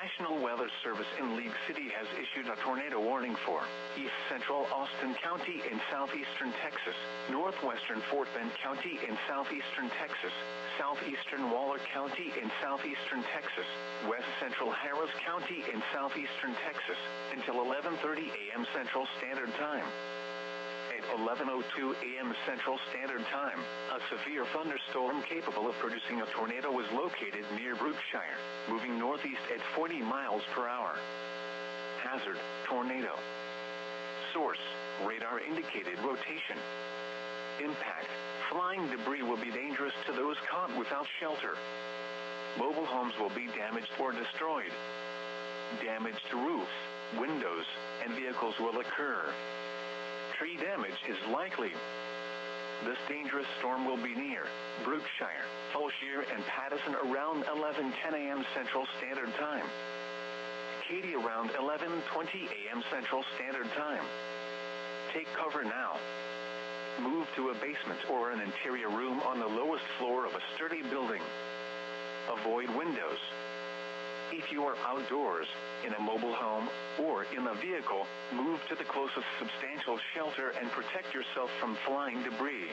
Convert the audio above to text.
National Weather Service in League City has issued a tornado warning for East Central Austin County in southeastern Texas, Northwestern Fort Bend County in southeastern Texas, Southeastern Waller County in southeastern Texas, West Central Harris County in southeastern Texas, until 11:30 a.m. Central Standard Time. At 11:02 a.m. Central Standard Time, a severe thunderstorm capable of producing a tornado was located near Brookshire, moving northeast at 40 miles per hour. Hazard, tornado. Source, radar indicated rotation. Impact, flying debris will be dangerous to those caught without shelter. Mobile homes will be damaged or destroyed. Damage to roofs, windows, and vehicles will occur. Tree damage is likely. This dangerous storm will be near Brookshire, Fulshire, and Pattison around 11:10 a.m. Central Standard Time. Katy around 11:20 a.m. Central Standard Time. Take cover now. Move to a basement or an interior room on the lowest floor of a sturdy building. Avoid windows. If you are outdoors, in a mobile home, or in a vehicle, move to the closest substantial shelter and protect yourself from flying debris.